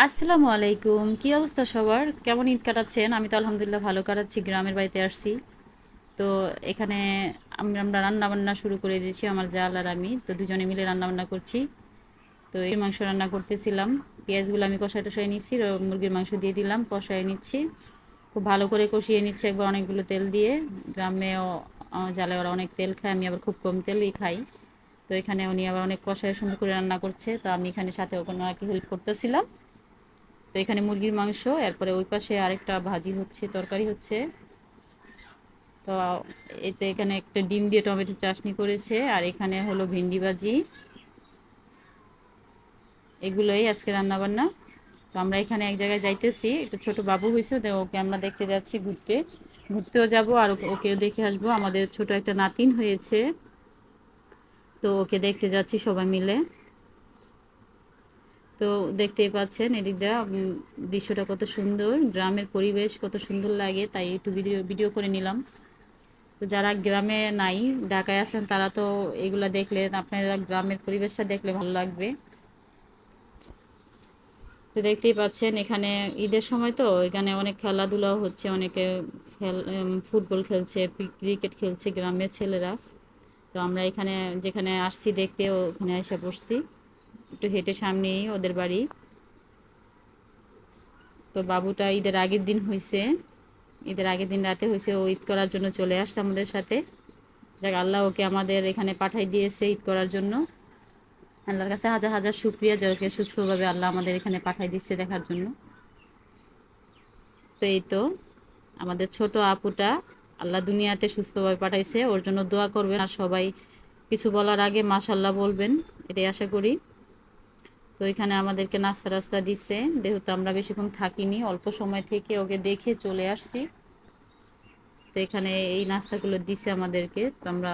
আসসালামু আলাইকুম, কি অবস্থা সবার? কেমন ঈদ কাটাচ্ছেন? আমি তো আলহামদুলিল্লাহ ভালো কাটাচ্ছি। গ্রামের বাড়িতে আসছি। তো এখানে আমরা রান্না বান্না শুরু করে দিয়েছি, আমার জাল আর আমি তো দুজনে মিলে রান্না বান্না করছি। তো এই মাংস রান্না করতেছিলাম। পেঁয়াজগুলো আমি কষায় টষায় নিচ্ছি, মুরগির মাংস দিয়ে দিলাম, কষায় নিচ্ছি, খুব ভালো করে কষিয়ে নিচ্ছি একবার অনেকগুলো তেল দিয়ে। গ্রামেও জালে ওরা অনেক তেল খায়, আমি আবার খুব কম তেলই খাই। তো এখানে উনি আবার অনেক কষায় সুন্দর করে রান্না করছে, তো আমি এখানে সাথে ওখানে আর কি হেল্প করতেছিলাম। তো এখানে মুরগির মাংস, এরপরে ওই পাশে আরেকটা ভাজি হচ্ছে, তরকারি হচ্ছে। তো এতে এখানে একটা ডিম দিয়ে টমেটো চাটনি করেছে, আর এখানে হলো ভেন্ডি ভাজি। এগুলোই আজকে রান্না বান্না। তো আমরা এখানে এক জায়গায় যাইতেছি, একটা ছোট বাবু হয়েছে, তো ওকে আমরা দেখতে যাচ্ছি, ঘুরতেও যাব আর ওকেও দেখে আসবো। আমাদের ছোট একটা নাতিন হয়েছে, তো ওকে দেখতে যাচ্ছি সবাই মিলে। তো দেখতেই পাচ্ছেন এদিক দিয়ে দৃশ্যটা কত সুন্দর, গ্রামের পরিবেশ কত সুন্দর লাগে, তাই একটু ভিডিও ভিডিও করে নিলাম। তো যারা গ্রামে নাই, ঢাকায় আছেন, তারা তো এগুলা দেখলে, আপনারা গ্রামের পরিবেশটা দেখলে ভালো লাগবে। তো দেখতেই পাচ্ছেন এখানে ঈদের সময়, তো এখানে অনেক খেলাধুলাও হচ্ছে, অনেকে ফুটবল খেলছে, ক্রিকেট খেলছে গ্রামের ছেলেরা। তো আমরা এখানে যেখানে আসছি দেখতে, ওখানে এসে বসছি, একটু হেঁটে সামনেই ওদের বাড়ি। তো বাবুটা ঈদের আগের দিন হয়েছে, ঈদের আগের দিন রাতে হয়েছে, ও ঈদ করার জন্য চলে আসছে আমাদের সাথে। যাক, আল্লাহ ওকে আমাদের এখানে পাঠাই দিয়েছে ঈদ করার জন্য। আল্লাহর কাছে হাজার হাজার শুক্রিয়া যে ওকে সুস্থভাবে আল্লাহ আমাদের এখানে পাঠাই দিচ্ছে দেখার জন্য। তো এই তো আমাদের ছোট আপুটা আল্লাহ দুনিয়াতে সুস্থভাবে পাঠাইছে, ওর জন্য দোয়া করবেন, আর সবাই কিছু বলার আগে মাশাল্লাহ বলবেন, এটাই আশা করি। তো এখানে আমাদেরকে নাস্তা রাস্তা দিচ্ছে, যেহেতু আমরা বেশিক্ষণ থাকিনি, অল্প সময় থেকে ওকে দেখে চলে আসছি। তো এখানে এই নাস্তাগুলো দিছে আমাদেরকে, তো আমরা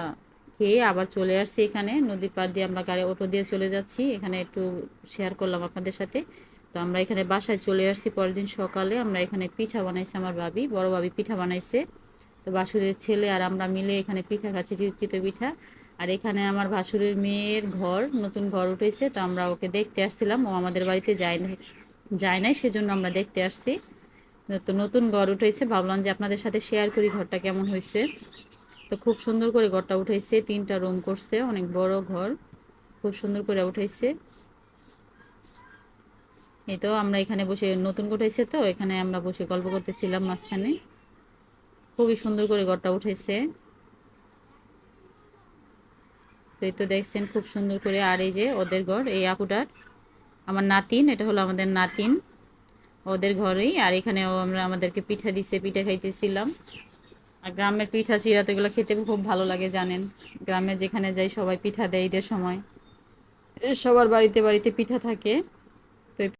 খেয়ে আবার চলে আসছি। এখানে নদীর পাড় দিয়ে আমরা গাড়ি অটো দিয়ে চলে যাচ্ছি, এখানে একটু শেয়ার করলাম আপনাদের সাথে। তো আমরা এখানে বাসায় চলে আসছি পরের দিন সকালে। আমরা এখানে পিঠা বানাইছে আমার ভাবি, বড় ভাবি পিঠা বানাইছে। তো ভাসুরের ছেলে আর আমরা মিলে এখানে পিঠা খাচ্ছি, চিতই পিঠা। আর এখানে আমার ভাসুরের মেয়ের ঘর, নতুন ঘর উঠেছে, তো আমরা ওকে দেখতে আসছিলাম। ও আমাদের বাড়িতে যায় নাই, সেজন্য আমরা দেখতে আসছি। তো নতুন ঘর উঠেছে, ভাবলাম যে আপনাদের সাথে শেয়ার করি ঘরটা কেমন হয়েছে। তো খুব সুন্দর করে ঘরটা উঠেছে, 3টা রুম করছে, অনেক বড় ঘর, খুব সুন্দর করে উঠেছে। এই তো আমরা এখানে বসে, নতুন উঠেছে তো এখানে আমরা বসে গল্প করতেছিলাম মাঝখানে। খুবই সুন্দর করে ঘরটা উঠেছে। তো এই তো দেখছেন খুব সুন্দর করে। আর এই যে ওদের ঘর, এই আপুটার, আমার নাতিন, এটা হলো আমাদের নাতিন, ওদের ঘরেই। আর এখানেও আমরা আমাদেরকে পিঠা দিছে, পিঠা খাইতেছিলাম। আর গ্রামের পিঠা চিড়া তো এগুলো খেতে খুব ভালো লাগে জানেন। গ্রামে যেখানে যাই সবাই পিঠা দেয় ঈদের সময়, সবার বাড়িতে বাড়িতে পিঠা থাকে।